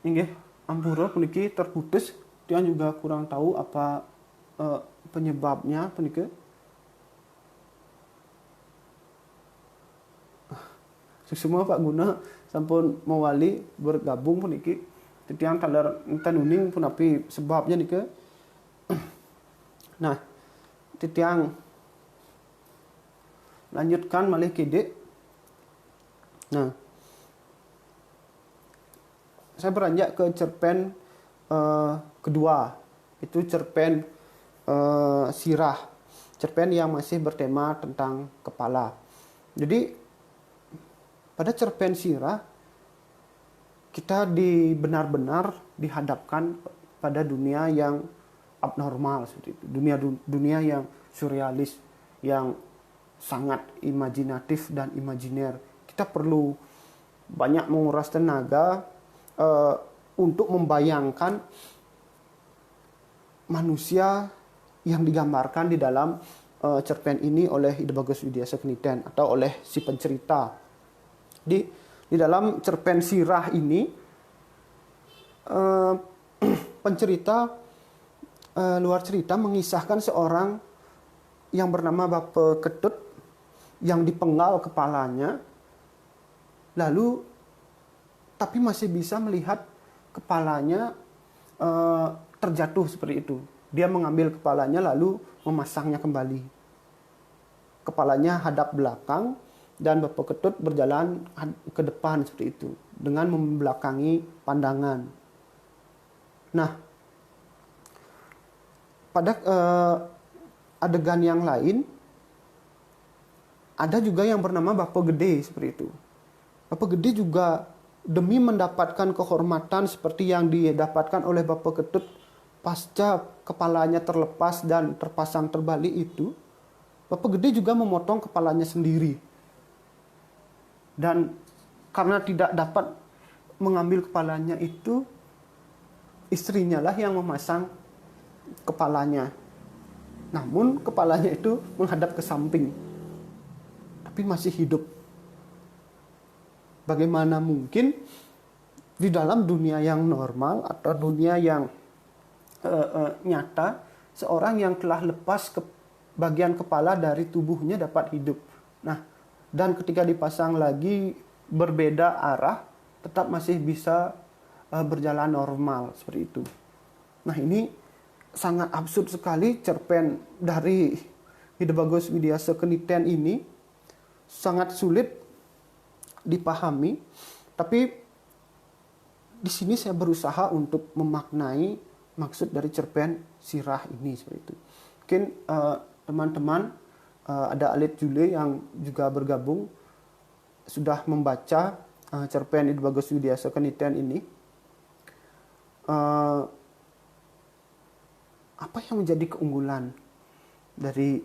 inggih ampura puniki terputus, tiang juga kurang tahu apa penyebabnya puniki. Semua Pak Guna sampun mewali bergabung puniki tiang taler tanuning pun api sebabnya nike. Nah, tiang lanjutkan malih kide. Nah, saya beranjak ke cerpen kedua, itu cerpen sirah, cerpen yang masih bertema tentang kepala. Jadi pada cerpen sirah kita benar-benar dihadapkan pada dunia yang abnormal seperti itu, dunia yang surrealis, yang sangat imajinatif dan imajiner. Kita perlu banyak menguras tenaga untuk membayangkan manusia yang digambarkan di dalam cerpen ini oleh Ida Bagus Widya Sekniten atau oleh si pencerita. Di dalam cerpen sirah ini pencerita luar cerita mengisahkan seorang yang bernama Bape Ketut yang dipenggal kepalanya, lalu tapi masih bisa melihat kepalanya terjatuh seperti itu. Dia mengambil kepalanya lalu memasangnya kembali. Kepalanya hadap belakang dan Bapak Ketut berjalan ke depan seperti itu dengan membelakangi pandangan. Nah, pada adegan yang lain ada juga yang bernama Bapak Gede seperti itu. Bapak Gede juga demi mendapatkan kehormatan seperti yang didapatkan oleh Bapak Ketut pasca kepalanya terlepas dan terpasang terbalik itu, Bapak Gede juga memotong kepalanya sendiri. Dan karena tidak dapat mengambil kepalanya itu, istrinya lah yang memasang kepalanya. Namun kepalanya itu menghadap ke samping, tapi masih hidup. Bagaimana mungkin di dalam dunia yang normal atau dunia yang nyata, seorang yang telah lepas ke bagian kepala dari tubuhnya dapat hidup. Nah, dan ketika dipasang lagi berbeda arah, tetap masih bisa berjalan normal seperti itu. Nah, ini sangat absurd sekali cerpen dari Ida Bagus Widya Sekniten ini, sangat sulit dipahami, tapi di sini saya berusaha untuk memaknai maksud dari cerpen sirah ini seperti itu. Mungkin teman-teman ada Alit Jule yang juga bergabung sudah membaca cerpen Ida Bagus Widya Sekniten ini. Apa yang menjadi keunggulan dari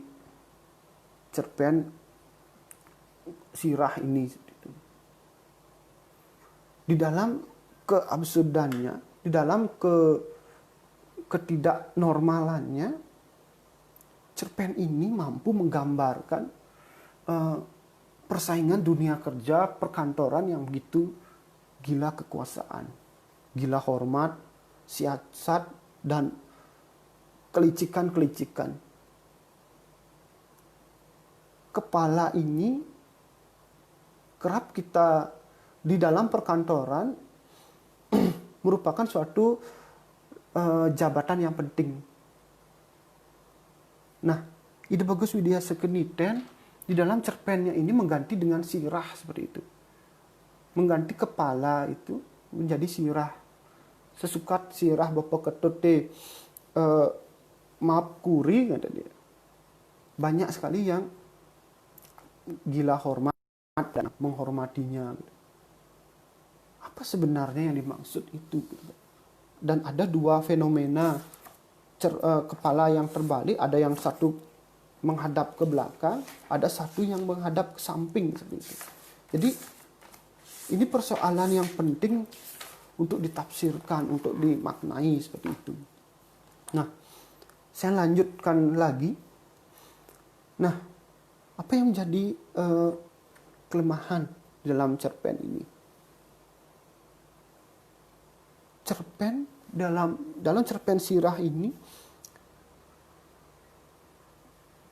cerpen sirah ini? Di dalam keabsurdannya, di dalam ketidaknormalannya, cerpen ini mampu menggambarkan persaingan dunia kerja perkantoran yang begitu gila kekuasaan, gila hormat, siasat, dan kelicikan-kelicikan. Kepala ini kerap kita di dalam perkantoran merupakan suatu jabatan yang penting. Nah, Ida Bagus Widya Sekniten di dalam cerpennya ini mengganti dengan sirah seperti itu. Mengganti kepala itu menjadi sirah. Sesukat sirah Bapak Ketut maaf kuri kata dia. Banyak sekali yang gila hormat dan menghormatinya. Apa sebenarnya yang dimaksud itu? Dan ada dua fenomena kepala yang terbalik, ada yang satu menghadap ke belakang, ada satu yang menghadap ke samping seperti itu. Jadi ini persoalan yang penting untuk ditafsirkan, untuk dimaknai seperti itu. Nah, saya lanjutkan lagi. Nah, apa yang menjadi kelemahan dalam cerpen ini? cerpen dalam cerpen sirah ini,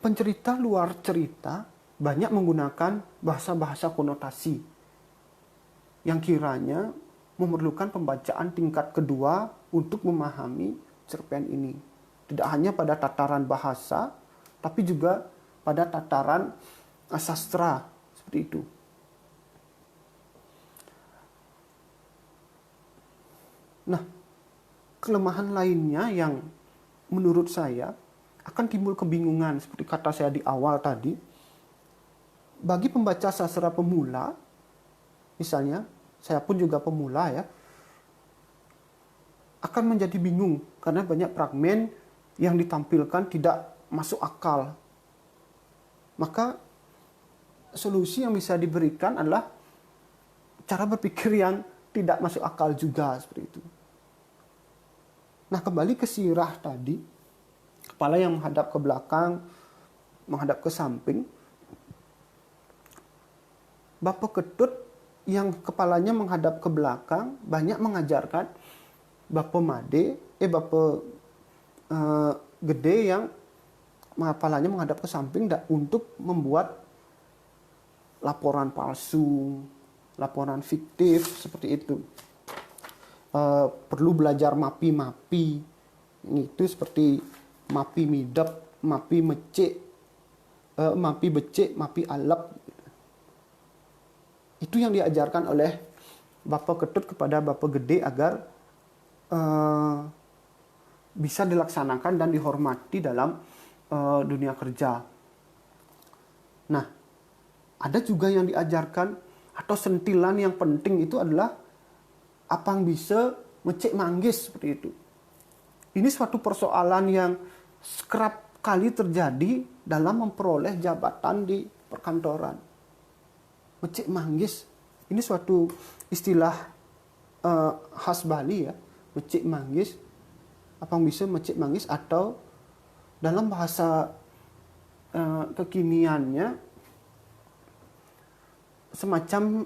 pencerita luar cerita banyak menggunakan bahasa-bahasa konotasi yang kiranya memerlukan pembacaan tingkat kedua untuk memahami cerpen ini. Tidak hanya pada tataran bahasa, tapi juga pada tataran sastra, seperti itu. Nah, kelemahan lainnya yang menurut saya akan timbul kebingungan, seperti kata saya di awal tadi. Bagi pembaca sastra pemula, misalnya, saya pun juga pemula ya, akan menjadi bingung karena banyak fragmen yang ditampilkan tidak masuk akal. Maka solusi yang bisa diberikan adalah cara berpikir yang tidak masuk akal juga, seperti itu. Nah, kembali ke sirah tadi, kepala yang menghadap ke belakang, menghadap ke samping. Bapak Ketut yang kepalanya menghadap ke belakang banyak mengajarkan Bapak Made, Gede yang kepalanya menghadap ke samping untuk membuat laporan palsu, laporan fiktif, seperti itu. Perlu belajar mapi-mapi, itu seperti mapi midap, mapi mecek, mapi becek, mapi alap. Itu yang diajarkan oleh Bapak Ketut kepada Bapak Gede agar bisa dilaksanakan dan dihormati dalam dunia kerja. Nah, ada juga yang diajarkan atau sentilan yang penting itu adalah apang bisa mecek manggis, seperti itu. Ini suatu persoalan yang kerap kali terjadi dalam memperoleh jabatan di perkantoran. Mecek manggis, ini suatu istilah khas Bali ya, mecek manggis. Apang bisa mecek manggis, atau dalam bahasa kekiniannya semacam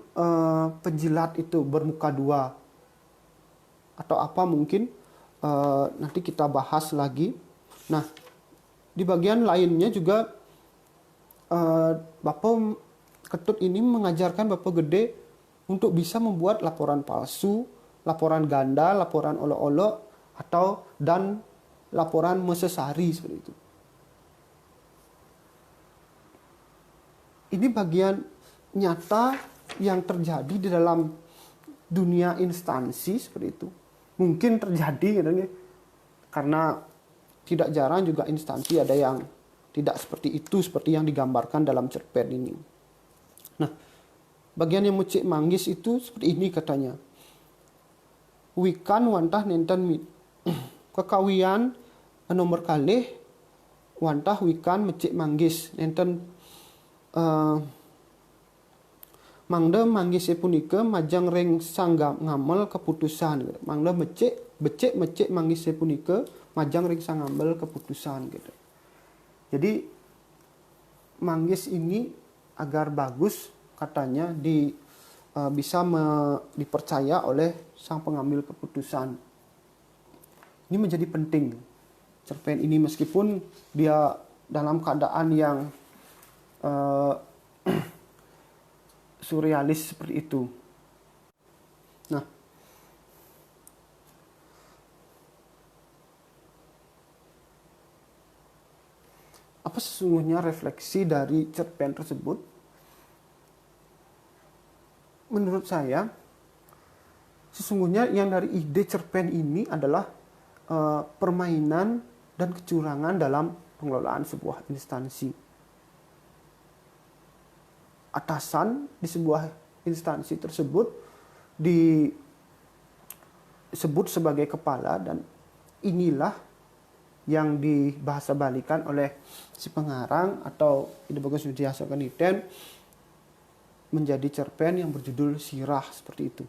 penjilat itu bermuka dua, atau apa mungkin nanti kita bahas lagi. Nah, di bagian lainnya juga Bapak Ketut ini mengajarkan Bapak Gede untuk bisa membuat laporan palsu, laporan ganda, laporan olok-olok, dan laporan mesesari, seperti itu. Ini bagian nyata yang terjadi di dalam dunia instansi, seperti itu. Mungkin terjadi karena tidak jarang juga instansi ada yang tidak seperti itu, seperti yang digambarkan dalam cerpen ini. Nah, bagian yang mecek manggis itu seperti ini katanya. Wikan wantah nenten kekawian nomor kalih wantah wikan mecek manggis nenten mangda manggis punika majang ring sangga ngamel keputusan. Mangda becek manggis punika majang ring sangamel keputusan gitu. Jadi manggis ini agar bagus katanya bisa dipercaya oleh sang pengambil keputusan. Ini menjadi penting cerpen ini, meskipun dia dalam keadaan yang surrealis seperti itu. Nah, apa sesungguhnya refleksi dari cerpen tersebut? Menurut saya, sesungguhnya yang dari ide cerpen ini adalah permainan dan kecurangan dalam pengelolaan sebuah instansi. Atasan di sebuah instansi tersebut disebut sebagai kepala, dan inilah yang dibahasa balikan oleh si pengarang atau Ide Bagus Widiasa Kaniten menjadi cerpen yang berjudul Sirah, seperti itu.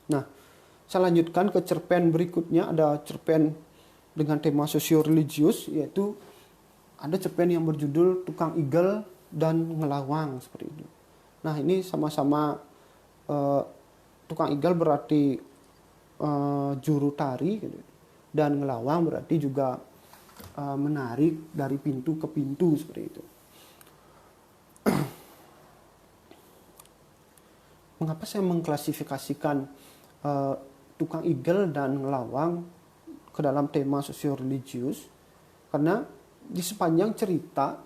Nah, saya lanjutkan ke cerpen berikutnya. Ada cerpen dengan tema sosio-religius, yaitu ada cerpen yang berjudul Tukang Igel dan Ngelawang, seperti itu. Nah, ini sama-sama tukang igel berarti juru tari gitu. Dan ngelawang berarti juga menarik dari pintu ke pintu seperti itu. Mengapa saya mengklasifikasikan tukang igel dan ngelawang ke dalam tema sosio-religius? Karena di sepanjang cerita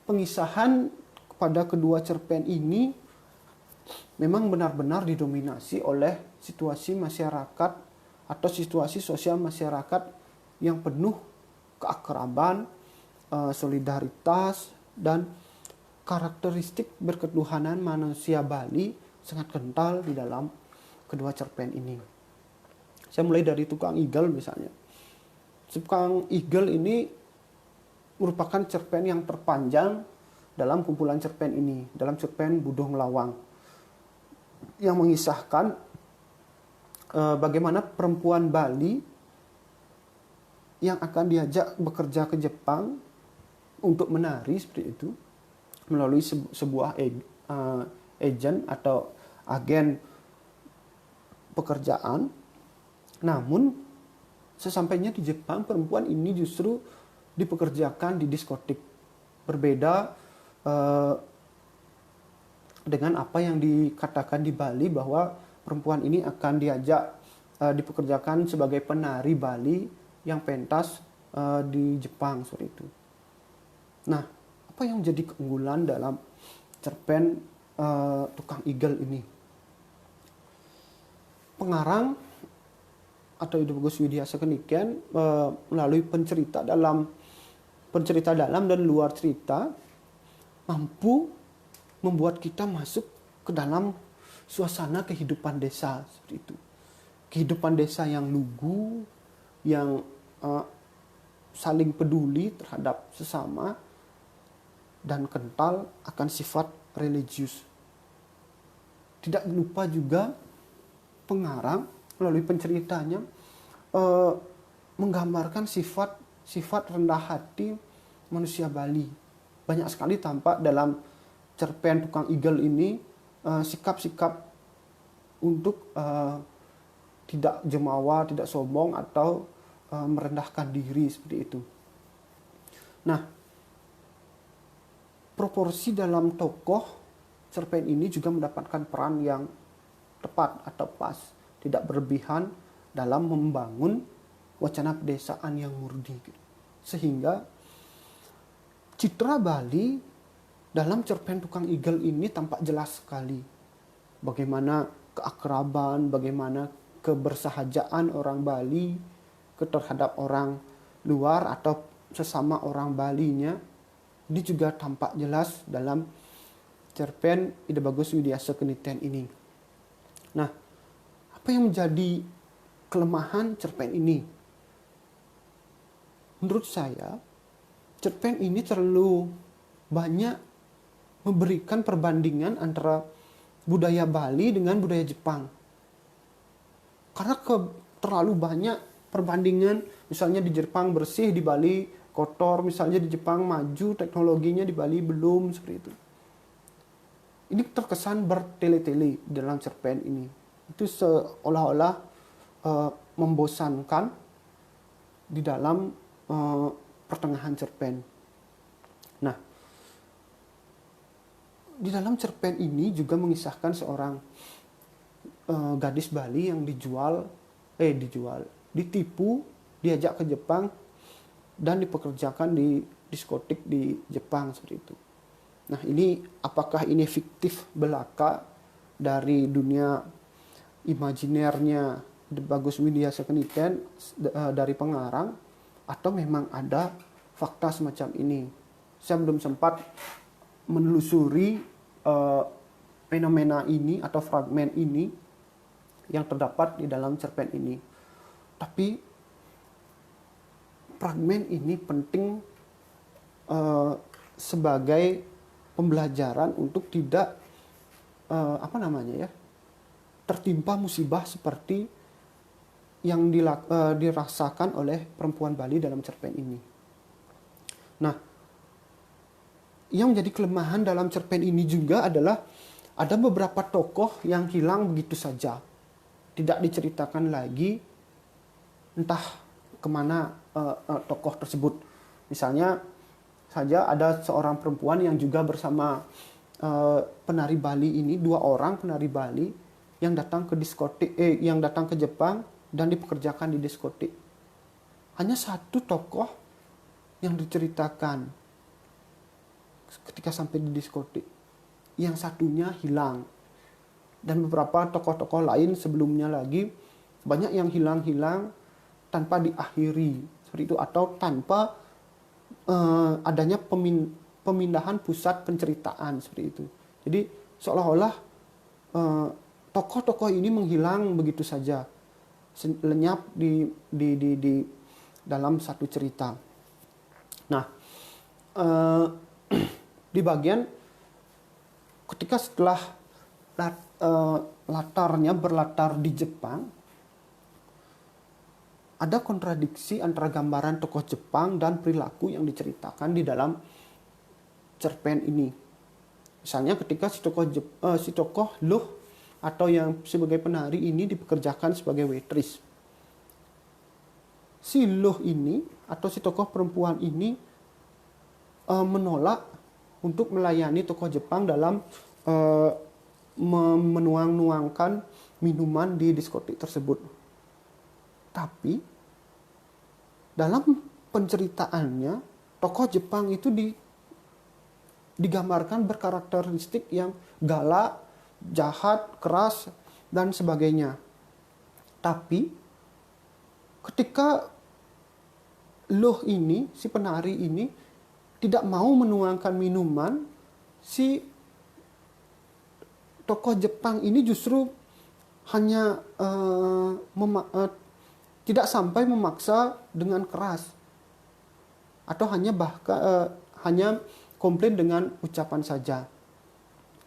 pengisahan kepada kedua cerpen ini memang benar-benar didominasi oleh situasi masyarakat atau situasi sosial masyarakat yang penuh keakraban, solidaritas, dan karakteristik berketuhanan manusia Bali sangat kental di dalam kedua cerpen ini. Saya mulai dari tukang igel misalnya. Tukang igel ini merupakan cerpen yang terpanjang dalam kumpulan cerpen ini, dalam cerpen Budong Lawang, yang mengisahkan bagaimana perempuan Bali yang akan diajak bekerja ke Jepang untuk menari seperti itu melalui sebuah agen atau agen pekerjaan. Namun sesampainya di Jepang, perempuan ini justru dipekerjakan di diskotik. Berbeda dengan apa yang dikatakan di Bali bahwa perempuan ini akan diajak dipekerjakan sebagai penari Bali yang pentas di Jepang seperti itu. Nah, apa yang jadi keunggulan dalam cerpen Tukang Igel ini? Pengarang atau Ide Bagus Widya Sekeniken melalui pencerita dalam dan luar cerita mampu membuat kita masuk ke dalam suasana kehidupan desa seperti itu. Kehidupan desa yang lugu, yang saling peduli terhadap sesama dan kental akan sifat religius. Tidak lupa juga pengarang melalui penceritanya menggambarkan sifat rendah hati manusia Bali. Banyak sekali tampak dalam cerpen Tukang Igel ini sikap-sikap untuk tidak jemawa, tidak sombong atau merendahkan diri seperti itu. Nah, proporsi dalam tokoh cerpen ini juga mendapatkan peran yang tepat atau pas, tidak berlebihan dalam membangun wacana pedesaan yang murni. Sehingga citra Bali dalam cerpen Tukang Igel ini tampak jelas sekali. Bagaimana keakraban, bagaimana kebersahajaan orang Bali terhadap orang luar atau sesama orang Balinya. Ini juga tampak jelas dalam cerpen Ide Bagus Widya Sekeniken ini. Nah, apa yang menjadi kelemahan cerpen ini? Menurut saya, cerpen ini terlalu banyak memberikan perbandingan antara budaya Bali dengan budaya Jepang. Karena terlalu banyak perbandingan, misalnya di Jepang bersih, di Bali kotor, misalnya di Jepang maju teknologinya, di Bali belum, seperti itu. Ini terkesan bertele-tele dalam cerpen ini. Itu seolah-olah membosankan di dalam pertengahan cerpen. Nah, di dalam cerpen ini juga mengisahkan seorang gadis Bali yang ditipu, diajak ke Jepang dan dipekerjakan di diskotik di Jepang seperti itu. Nah, ini apakah ini fiktif belaka dari dunia imajinernya Ide Bagus Widya Sekeniken dari pengarang, atau memang ada fakta semacam ini? Saya belum sempat menelusuri fenomena ini atau fragmen ini yang terdapat di dalam cerpen ini. Tapi fragmen ini penting sebagai pembelajaran untuk tidak tertimpa musibah seperti yang dirasakan oleh perempuan Bali dalam cerpen ini. Nah, yang menjadi kelemahan dalam cerpen ini juga adalah ada beberapa tokoh yang hilang begitu saja. tidak diceritakan lagi entah kemana tokoh tersebut. Misalnya saja ada seorang perempuan yang juga bersama penari Bali ini, 2 orang penari Bali yang datang ke diskotik, yang datang ke Jepang dan dipekerjakan di diskotik. Hanya satu tokoh yang diceritakan ketika sampai di diskotik, yang satunya hilang. Dan beberapa tokoh-tokoh lain sebelumnya lagi banyak yang hilang-hilang tanpa diakhiri seperti itu, atau tanpa adanya pemindahan pusat penceritaan seperti itu. Jadi seolah-olah tokoh-tokoh ini menghilang begitu saja, lenyap di dalam satu cerita. Nah, di bagian ketika setelah latarnya berlatar di Jepang, ada kontradiksi antara gambaran tokoh Jepang dan perilaku yang diceritakan di dalam cerpen ini. Misalnya ketika si tokoh Luh atau yang sebagai penari ini dipekerjakan sebagai waitress. Si Luh ini atau si tokoh perempuan ini menolak untuk melayani tokoh Jepang dalam menuang-nuangkan minuman di diskotik tersebut. Tapi dalam penceritaannya, tokoh Jepang itu digambarkan berkarakteristik yang galak, jahat, keras, dan sebagainya. Tapi ketika Luh ini, si penari ini, tidak mau menuangkan minuman, si tokoh Jepang ini justru hanya tidak sampai memaksa dengan keras, atau hanya komplain dengan ucapan saja.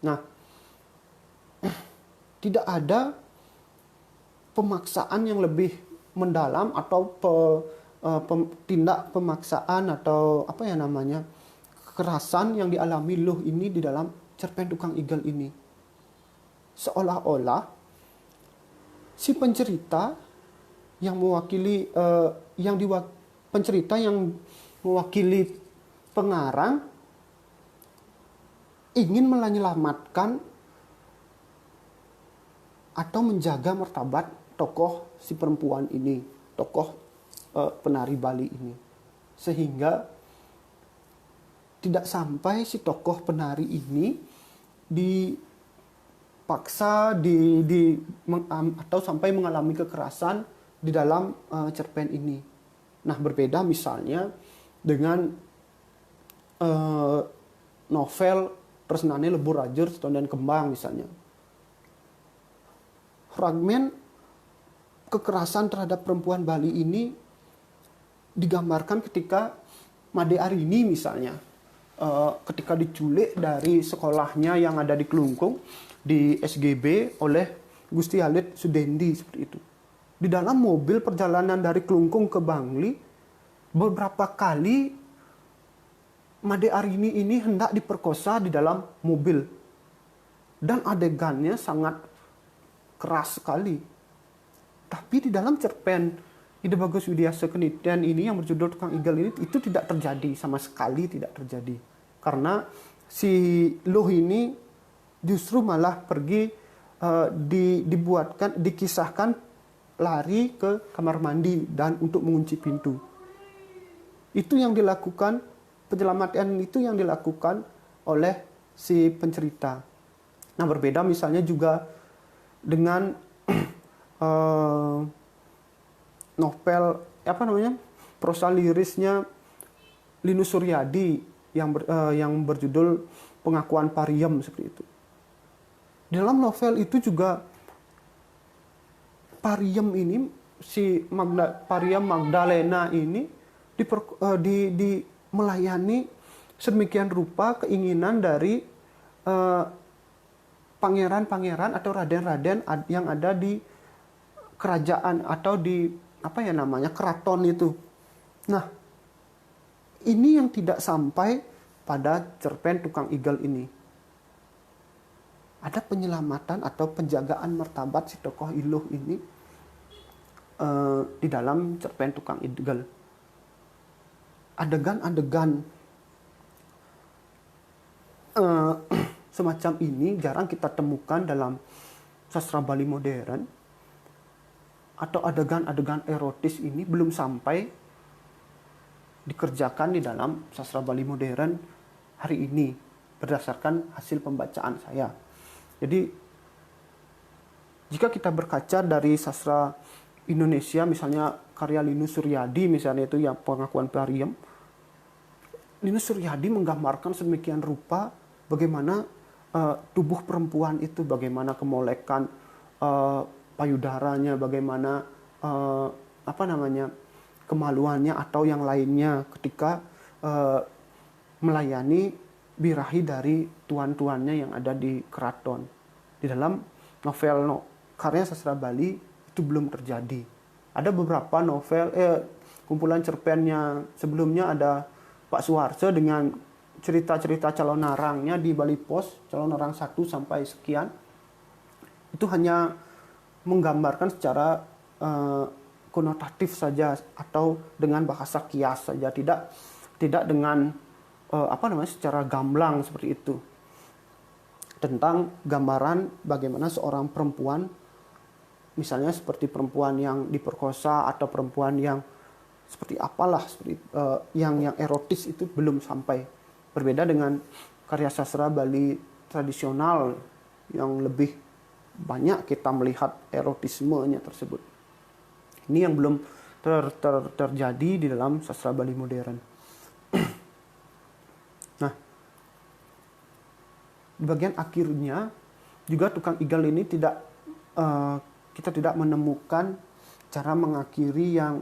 Nah, tidak ada pemaksaan yang lebih mendalam atau tindak pemaksaan atau kekerasan yang dialami Luh ini di dalam cerpen Tukang Igel ini. Seolah-olah si pencerita yang mewakili pencerita yang mewakili pengarang ingin menyelamatkan atau menjaga martabat tokoh si perempuan ini, tokoh penari Bali ini, sehingga tidak sampai si tokoh penari ini dipaksa atau sampai mengalami kekerasan di dalam cerpen ini. Nah, berbeda misalnya dengan novel Tresnane Lebur Rajur Setondan Kembang misalnya. Fragmen kekerasan terhadap perempuan Bali ini digambarkan ketika Made Arini misalnya, ketika diculik dari sekolahnya yang ada di Kelungkung di SGB oleh Gusti Halid Sudendi seperti itu. Di dalam mobil perjalanan dari Kelungkung ke Bangli, beberapa kali Made Arini ini hendak diperkosa di dalam mobil. Dan adegannya sangat keras sekali. Tapi di dalam cerpen Ide Bagus Widya Sekenitian ini yang berjudul Tukang Igel ini, itu tidak terjadi, sama sekali tidak terjadi. Karena si Luh ini justru malah pergi dikisahkan lari ke kamar mandi dan untuk mengunci pintu. Itu yang dilakukan, penyelamatan itu yang dilakukan oleh si pencerita. Nah, berbeda misalnya juga dengan novel prosa lirisnya Linus Suryadi yang berjudul Pengakuan Pariem seperti itu. Dalam novel itu juga Pariem ini, si Pariem Magdalena ini melayani sedemikian rupa keinginan dari pangeran-pangeran atau raden-raden yang ada di kerajaan atau di keraton itu. Nah, ini yang tidak sampai pada cerpen Tukang Igel ini. ada penyelamatan atau penjagaan martabat si tokoh Iluh ini di dalam cerpen Tukang Igel. Adegan-adegan semacam ini jarang kita temukan dalam sastra Bali modern, atau adegan-adegan erotis ini belum sampai dikerjakan di dalam sastra Bali modern hari ini berdasarkan hasil pembacaan saya. Jadi jika kita berkaca dari sastra Indonesia, misalnya karya Linus Suryadi, misalnya itu yang Pengakuan Pariem, Linus Suryadi menggambarkan sedemikian rupa bagaimana tubuh perempuan itu, bagaimana kemolekan payudaranya, bagaimana kemaluannya atau yang lainnya ketika melayani birahi dari tuan-tuannya yang ada di keraton. Di dalam novel karya sastra Bali itu belum terjadi. Ada beberapa novel, kumpulan cerpennya sebelumnya ada Pak Suharso dengan cerita-cerita calon narangnya di Bali Pos, calon narang 1 sampai sekian. Itu hanya menggambarkan secara konotatif saja atau dengan bahasa kias saja, tidak dengan secara gamblang seperti itu. Tentang gambaran bagaimana seorang perempuan, misalnya seperti perempuan yang diperkosa atau perempuan yang seperti apalah, seperti yang erotis itu belum sampai. Berbeda dengan karya sastra Bali tradisional yang lebih banyak kita melihat erotismenya tersebut. Ini yang belum terjadi di dalam sastra Bali modern. Nah, di bagian akhirnya juga Tukang Igel ini kita tidak menemukan cara mengakhiri yang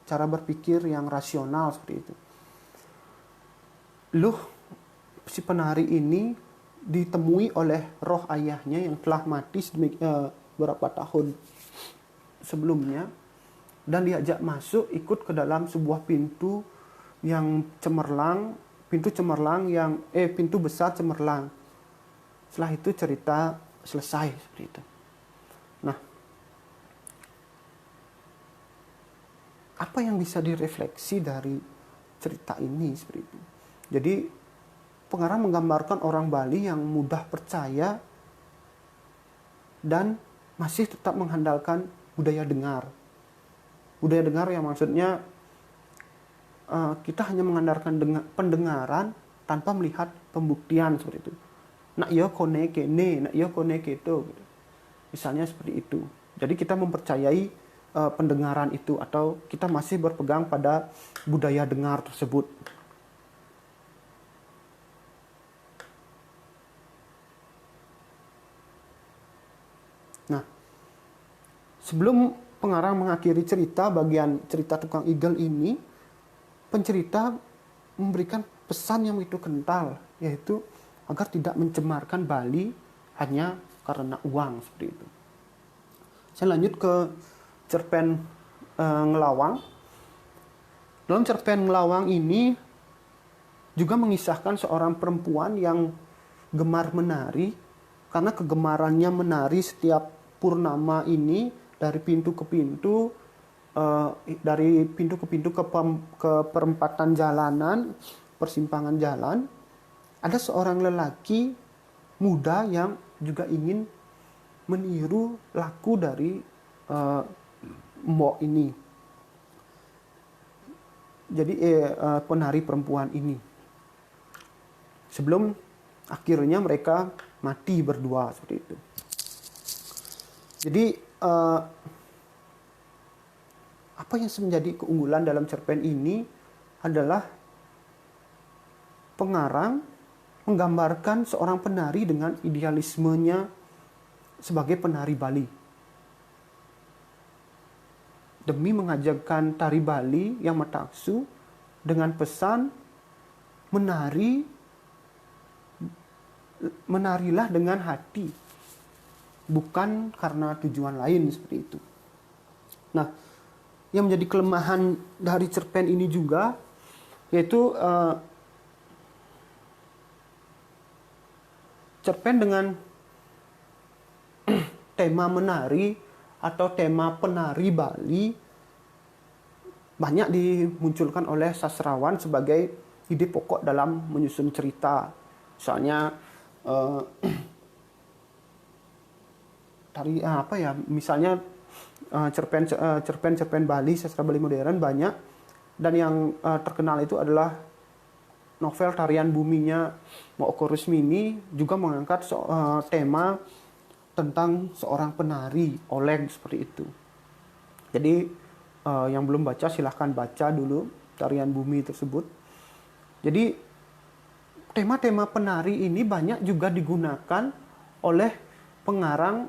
cara berpikir yang rasional seperti itu. Luh, si penari ini ditemui oleh roh ayahnya yang telah mati beberapa tahun sebelumnya, dan diajak masuk ikut ke dalam sebuah pintu yang cemerlang, pintu besar cemerlang. Setelah itu cerita selesai seperti itu. Nah, apa yang bisa direfleksi dari cerita ini seperti itu? Jadi pengarang menggambarkan orang Bali yang mudah percaya dan masih tetap mengandalkan budaya dengar. Budaya dengar yang maksudnya kita hanya mengandalkan pendengaran tanpa melihat pembuktian seperti itu. Nak yo kone kene, nak yo kone keto, gitu. Misalnya seperti itu. Jadi kita mempercayai pendengaran itu, atau kita masih berpegang pada budaya dengar tersebut. Nah, sebelum pengarang mengakhiri cerita bagian cerita Tukang Igel ini, pencerita memberikan pesan yang begitu kental, yaitu agar tidak mencemarkan Bali hanya karena uang seperti itu. Saya lanjut ke cerpen Ngelawang. Dalam cerpen Ngelawang ini juga mengisahkan seorang perempuan yang gemar menari, karena kegemarannya menari setiap purnama ini dari pintu ke pintu, ke perempatan jalanan, persimpangan jalan, ada seorang lelaki muda yang juga ingin meniru laku dari mbok ini. Jadi penari perempuan ini. Sebelum akhirnya mereka mati berdua seperti itu. Jadi apa yang menjadi keunggulan dalam cerpen ini adalah pengarang menggambarkan seorang penari dengan idealismenya sebagai penari Bali. Demi mengajarkan tari Bali yang mataksu dengan pesan menarilah dengan hati, bukan karena tujuan lain seperti itu. Nah, yang menjadi kelemahan dari cerpen ini juga yaitu cerpen dengan tema menari atau tema penari Bali banyak dimunculkan oleh sastrawan sebagai ide pokok dalam menyusun cerita. Misalnya misalnya cerpen Bali, sastra Bali modern banyak, dan yang terkenal itu adalah novel Tarian Buminya Mooko Rusmini, juga mengangkat tema tentang seorang penari Oleg seperti itu. Jadi yang belum baca silahkan baca dulu Tarian Bumi tersebut. Jadi tema-tema penari ini banyak juga digunakan oleh pengarang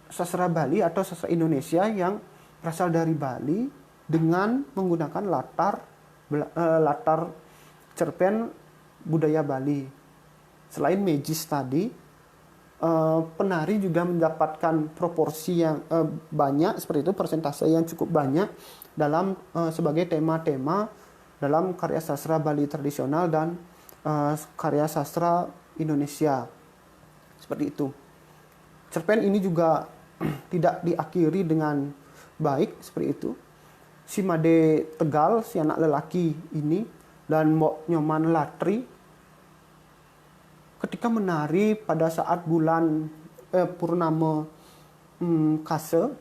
sastra Bali atau sastra Indonesia yang berasal dari Bali dengan menggunakan latar cerpen budaya Bali. Selain magis tadi, penari juga mendapatkan proporsi yang banyak seperti itu, persentase yang cukup banyak dalam sebagai tema-tema dalam karya sastra Bali tradisional dan karya sastra Indonesia. Seperti itu. Cerpen ini juga tidak diakhiri dengan baik seperti itu. Si Made Tegal, si anak lelaki ini, dan Mbok Nyoman Latri ketika menari pada saat bulan purnama Kase,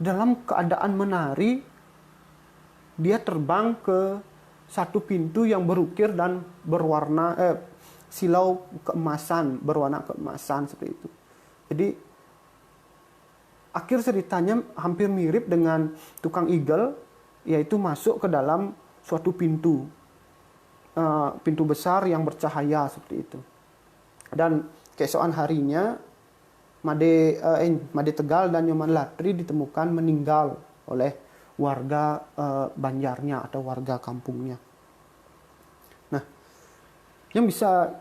dalam keadaan menari dia terbang ke satu pintu yang berukir dan berwarna silau keemasan, berwarna keemasan seperti itu. Jadi akhir ceritanya hampir mirip dengan tukang igel, yaitu masuk ke dalam suatu pintu besar yang bercahaya seperti itu. Dan keesokan harinya Made Tegal dan Nyoman Latri ditemukan meninggal oleh warga Banjarnya atau warga kampungnya. Nah, yang bisa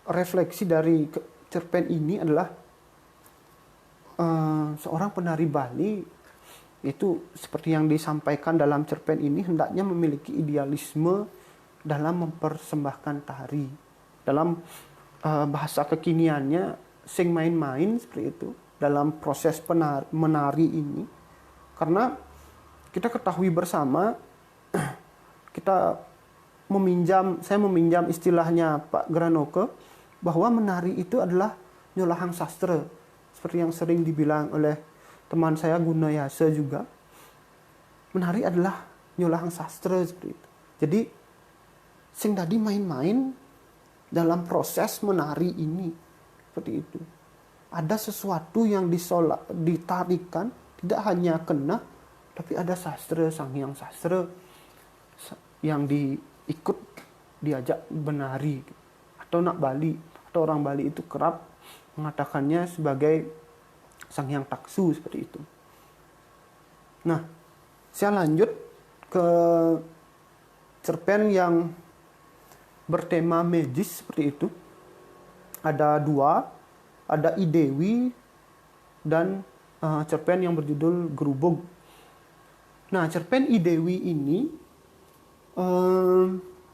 refleksi dari cerpen ini adalah seorang penari Bali itu seperti yang disampaikan dalam cerpen ini hendaknya memiliki idealisme dalam mempersembahkan tari. Dalam bahasa kekiniannya sing main-main seperti itu dalam proses menari ini. Karena kita ketahui bersama, saya meminjam istilahnya Pak Granoke, bahwa menari itu adalah nyolahang sastra. Seperti yang sering dibilang oleh teman saya Gunayasa juga. Menari adalah nyolahang sastra seperti itu. Jadi sing tadi main-main dalam proses menari ini seperti itu. Ada sesuatu yang ditarikan, tidak hanya kena, tapi ada sastra, Sanghyang Sastra yang diajak menari. Atau nak Bali, atau orang Bali itu kerap mengatakannya sebagai Sanghyang Taksu seperti itu. Nah, saya lanjut ke cerpen yang bertema magis seperti itu. Ada dua, ada Idewi dan cerpen yang berjudul Gerubug. Nah, cerpen Idewi ini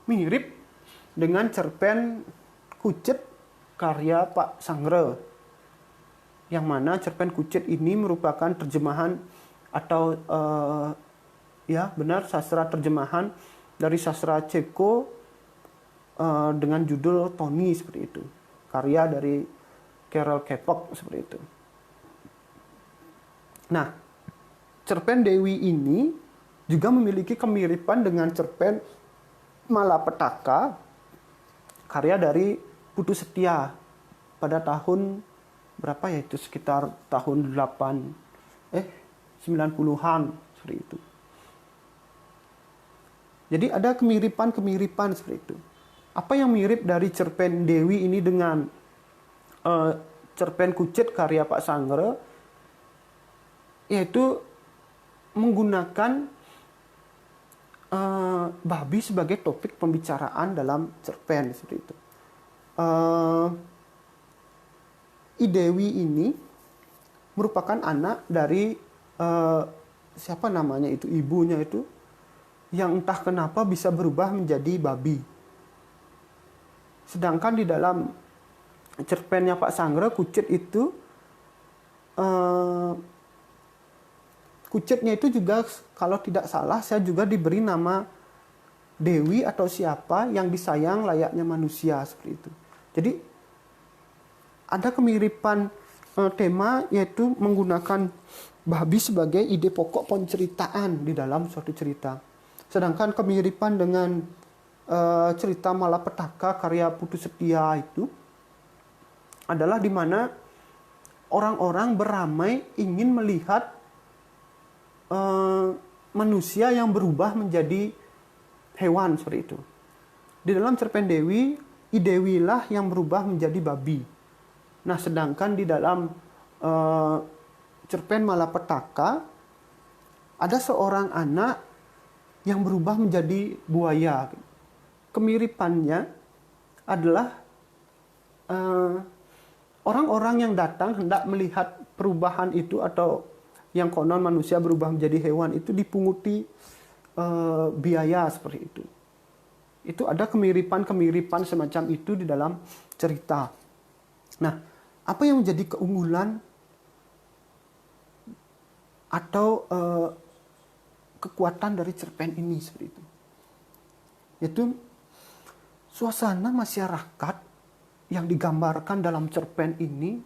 mirip dengan cerpen Kucet karya Pak Sangre, yang mana cerpen Kucet ini merupakan terjemahan atau sastra terjemahan dari sastra Ceko dengan judul Tony seperti itu, karya dari Carol Kepok seperti itu. Nah, cerpen Dewi ini juga memiliki kemiripan dengan cerpen Malapetaka karya dari Putu Setia pada tahun berapa ya, itu sekitar tahun 90-an seperti itu. Jadi ada kemiripan seperti itu. Apa yang mirip dari cerpen Dewi ini dengan cerpen Kucet karya Pak Sangre, yaitu menggunakan babi sebagai topik pembicaraan dalam cerpen seperti itu. Idewi ini merupakan anak dari siapa namanya itu, ibunya itu, yang entah kenapa bisa berubah menjadi babi. Sedangkan di dalam cerpennya Pak Sangre, Kucit itu Kucitnya itu juga kalau tidak salah saya juga diberi nama Dewi atau siapa yang disayang layaknya manusia seperti itu. Jadi ada kemiripan tema, yaitu menggunakan babi sebagai ide pokok penceritaan di dalam suatu cerita. Sedangkan kemiripan dengan cerita Malapetaka karya Putu Setia itu adalah di mana orang-orang beramai ingin melihat manusia yang berubah menjadi hewan seperti itu. Di dalam cerpen Dewi, Idewi lah yang berubah menjadi babi. Nah, sedangkan di dalam cerpen Malapetaka ada seorang anak yang berubah menjadi buaya. Kemiripannya adalah orang-orang yang datang hendak melihat perubahan itu, atau yang konon manusia berubah menjadi hewan itu, dipunguti biaya seperti itu. Itu ada kemiripan-kemiripan semacam itu di dalam cerita. Nah, apa yang menjadi keunggulan atau kekuatan dari cerpen ini seperti itu? Yaitu suasana masyarakat yang digambarkan dalam cerpen ini,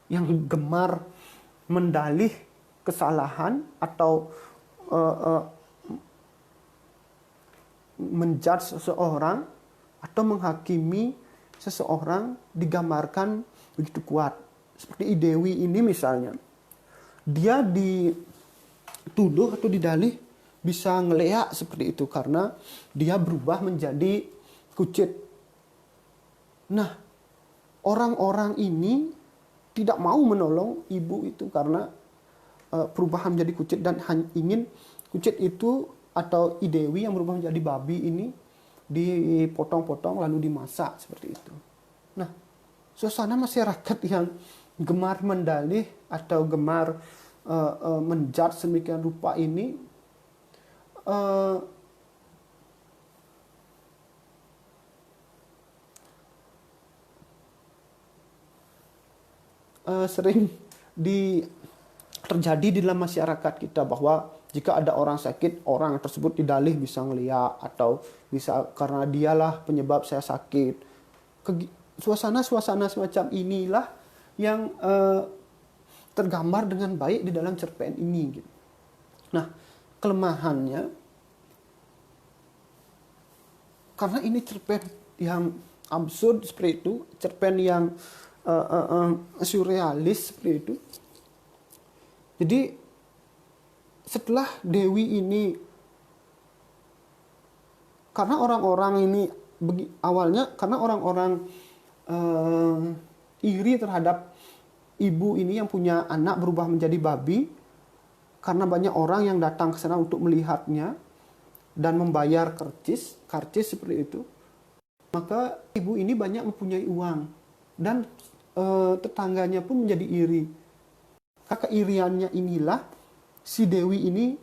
yang gemar mendalih kesalahan atau menjudge seseorang atau menghakimi seseorang, digambarkan begitu kuat. Seperti Idewi ini misalnya, dia dituduh atau didalih bisa ngeleak seperti itu karena dia berubah menjadi kucit. Nah, orang-orang ini tidak mau menolong ibu itu karena perubahan menjadi kucit, dan ingin kucit itu atau Idewi yang berubah menjadi babi ini dipotong-potong lalu dimasak seperti itu. Nah, suasana masyarakat yang gemar mendalih atau gemar menjudge sedemikian rupa ini sering terjadi di dalam masyarakat kita, bahwa jika ada orang sakit, orang tersebut didalih bisa ngeliat atau bisa karena dialah penyebab saya sakit. Suasana-suasana semacam inilah yang tergambar dengan baik di dalam cerpen ini. Gitu. Nah, kelemahannya karena ini cerpen yang absurd seperti itu, cerpen yang surrealis seperti itu. Jadi setelah Dewi ini, karena orang-orang ini awalnya karena orang-orang iri terhadap ibu ini yang punya anak berubah menjadi babi, karena banyak orang yang datang ke sana untuk melihatnya dan membayar karcis seperti itu, maka ibu ini banyak mempunyai uang dan tetangganya pun menjadi iri. Karena keiriannya inilah si Dewi ini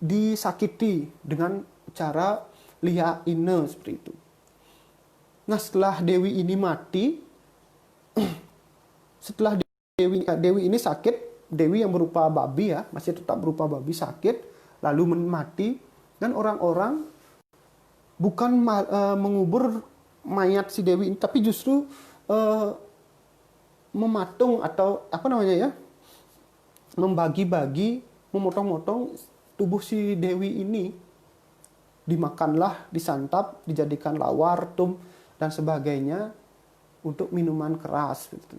disakiti dengan cara liaine seperti itu. Nah, setelah Dewi ini mati, setelah Dewi ini sakit, Dewi yang berupa babi ya, masih tetap berupa babi, sakit, lalu mati, dan orang-orang bukan mengubur mayat si Dewi ini, tapi justru mematung atau apa namanya ya, membagi-bagi, memotong-motong tubuh si Dewi ini, dimakanlah, disantap, dijadikan lawar, tum, dan sebagainya untuk minuman keras. Gitu.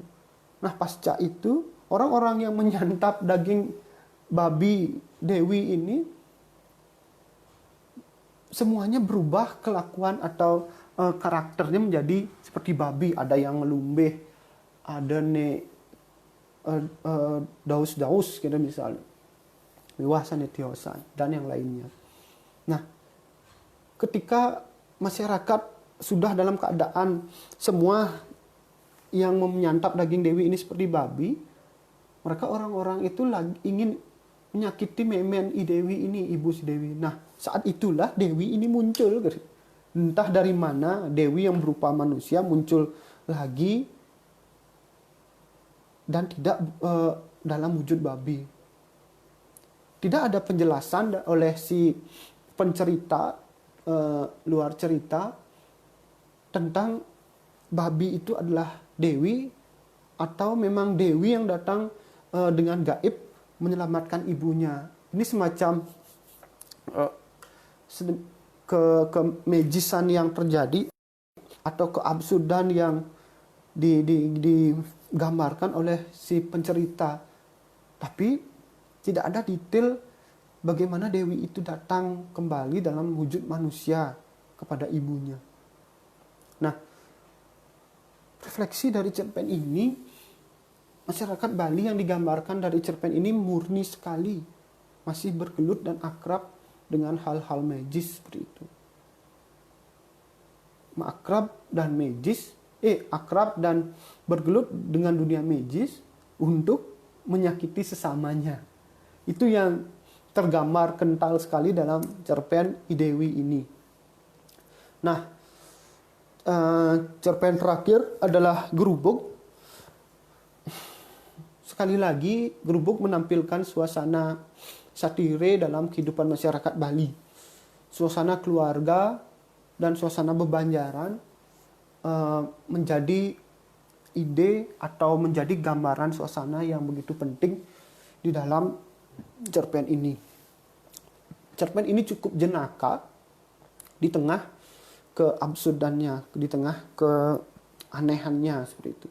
Nah, pasca itu orang-orang yang menyantap daging babi Dewi ini semuanya berubah kelakuan atau karakternya menjadi seperti babi. Ada yang melumbeh, ada daus-daus gitu misalnya, wiwasan etiosan, dan yang lainnya. Nah, ketika masyarakat sudah dalam keadaan semua yang menyantap daging Dewi ini seperti babi, mereka orang-orang itu lagi ingin menyakiti memen Dewi ini, ibu si Dewi. Nah, saat itulah Dewi ini muncul. Entah dari mana dewi yang berupa manusia muncul lagi dan tidak dalam wujud babi. Tidak ada penjelasan oleh si pencerita luar cerita tentang babi itu adalah dewi atau memang dewi yang datang dengan gaib menyelamatkan ibunya. Ini semacam uh, kemejisan yang terjadi atau keabsurdan yang digambarkan oleh si pencerita. Tapi tidak ada detail bagaimana dewi itu datang kembali dalam wujud manusia kepada ibunya. Nah, refleksi dari cerpen ini, masyarakat Bali yang digambarkan dari cerpen ini murni sekali, masih bergelut dan akrab dengan hal-hal magis seperti itu. Akrab dan bergelut dengan dunia magis untuk menyakiti sesamanya. Itu yang tergambar kental sekali dalam cerpen Idewi ini. Nah, cerpen terakhir adalah Gerubuk. Sekali lagi, Gerubuk menampilkan suasana satire dalam kehidupan masyarakat Bali. Suasana keluarga dan suasana bebanjaran menjadi ide atau menjadi gambaran suasana yang begitu penting di dalam cerpen ini. Cerpen ini cukup jenaka di tengah keabsurdannya, di tengah keanehannya seperti itu.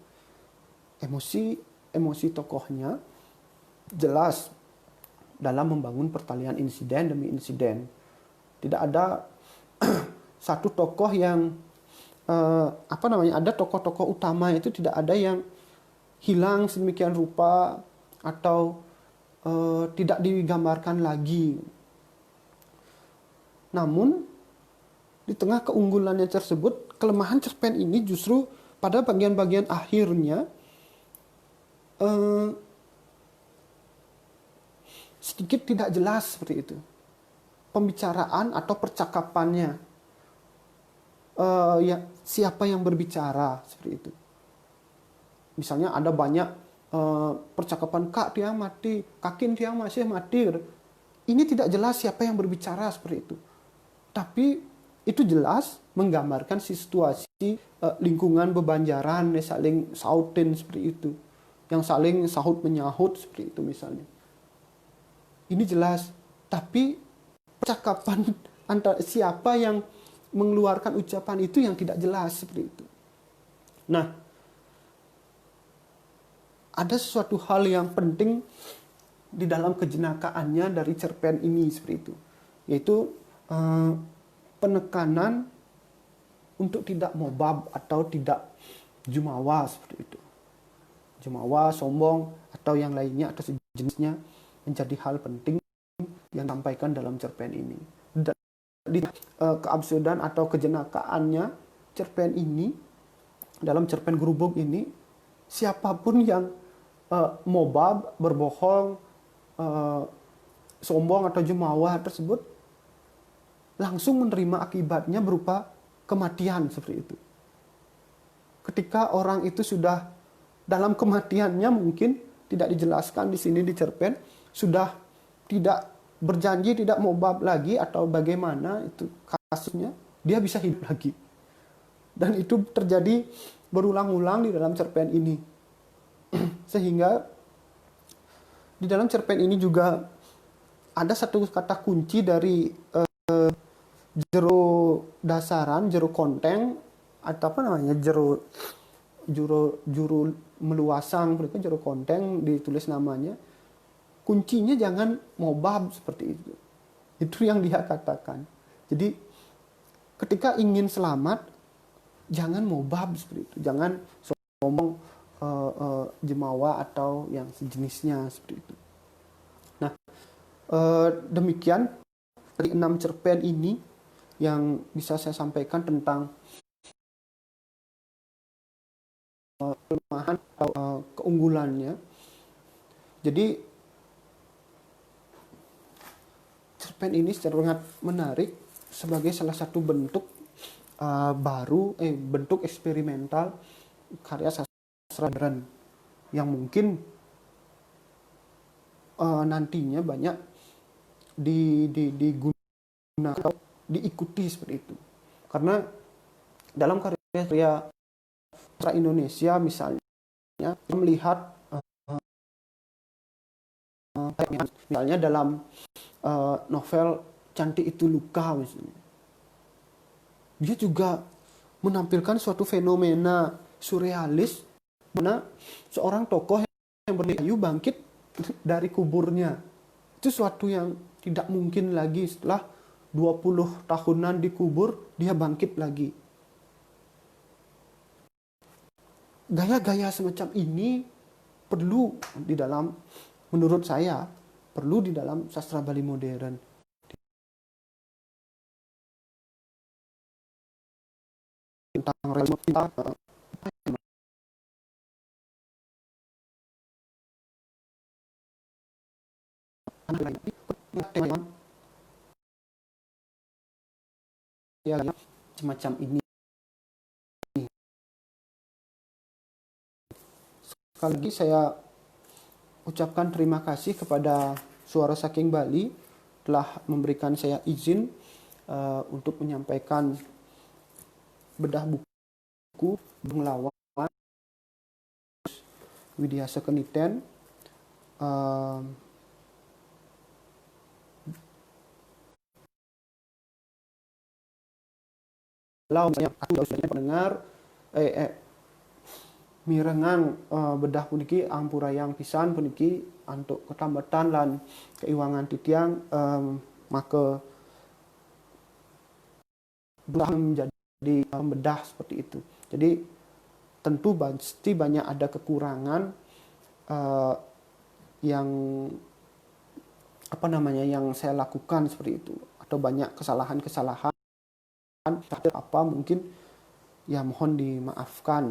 Emosi tokohnya jelas dalam membangun pertalian insiden demi insiden. Tidak ada satu tokoh yang ada tokoh-tokoh utama itu tidak ada yang hilang sedemikian rupa atau tidak digambarkan lagi. Namun di tengah keunggulannya tersebut, kelemahan cerpen ini justru pada bagian-bagian akhirnya sedikit tidak jelas seperti itu. Pembicaraan atau percakapannya, siapa yang berbicara seperti itu. Misalnya ada banyak percakapan kak tiang mati, kakin tiang masih mati. Ini tidak jelas siapa yang berbicara seperti itu. Tapi itu jelas menggambarkan situasi lingkungan bebanjaran yang saling sautin seperti itu, yang saling sahut menyahut seperti itu misalnya. Ini jelas, tapi percakapan antara siapa yang mengeluarkan ucapan itu yang tidak jelas seperti itu. Nah, ada sesuatu hal yang penting di dalam kejenakaannya dari cerpen ini seperti itu, yaitu penekanan untuk tidak mobab atau tidak jumawa seperti itu. Jumawa, sombong atau yang lainnya atau sejenisnya menjadi hal penting yang disampaikan dalam cerpen ini. Di keabsurdan atau kejenakaannya cerpen ini, dalam cerpen Gerubuk ini, siapapun yang mobab, berbohong, sombong atau jumawa tersebut langsung menerima akibatnya berupa kematian seperti itu. Ketika orang itu sudah dalam kematiannya, mungkin tidak dijelaskan di sini di cerpen, sudah tidak berjanji tidak mobab lagi atau bagaimana itu kasusnya, dia bisa hidup lagi. Dan itu terjadi berulang-ulang di dalam cerpen ini. Sehingga di dalam cerpen ini juga ada satu kata kunci dari jero dasaran, jero konteng, atau juru meluasang, mereka jero konteng ditulis namanya. Kuncinya jangan mobab seperti itu. Itu yang dia katakan. Jadi ketika ingin selamat, jangan mobab seperti itu. Jangan sombong, jemawa atau yang sejenisnya seperti itu. Nah, demikian dari 6 cerpen ini yang bisa saya sampaikan tentang kelemahan atau keunggulannya. Jadi cerpen ini sangat menarik sebagai salah satu bentuk bentuk eksperimental karya sastra modern yang mungkin nantinya banyak digunakan atau diikuti seperti itu. Karena dalam karya sastra Indonesia misalnya melihat misalnya dalam novel Cantik Itu Luka misalnya, dia juga menampilkan suatu fenomena surrealis mana seorang tokoh yang berlayu bangkit dari kuburnya. Itu suatu yang tidak mungkin lagi setelah 20 tahunan dikubur, dia bangkit lagi. Gaya-gaya semacam ini perlu di dalam, menurut saya, perlu di dalam sastra Bali modern. Tentang realisme, ya semacam ini. Sekali lagi saya ucapkan terima kasih kepada Suara Saking Bali telah memberikan saya izin untuk menyampaikan bedah buku Bung Lawan Widya Sekeniten. Aku sudah mendengar mirengan bedah puniki ampurayang pisan puniki untuk ketambatan lan keiwangan titiang maka belah menjadi bedah seperti itu. Jadi tentu pasti banyak ada kekurangan yang yang saya lakukan seperti itu, atau banyak kesalahan-kesalahan apa mungkin ya mohon dimaafkan.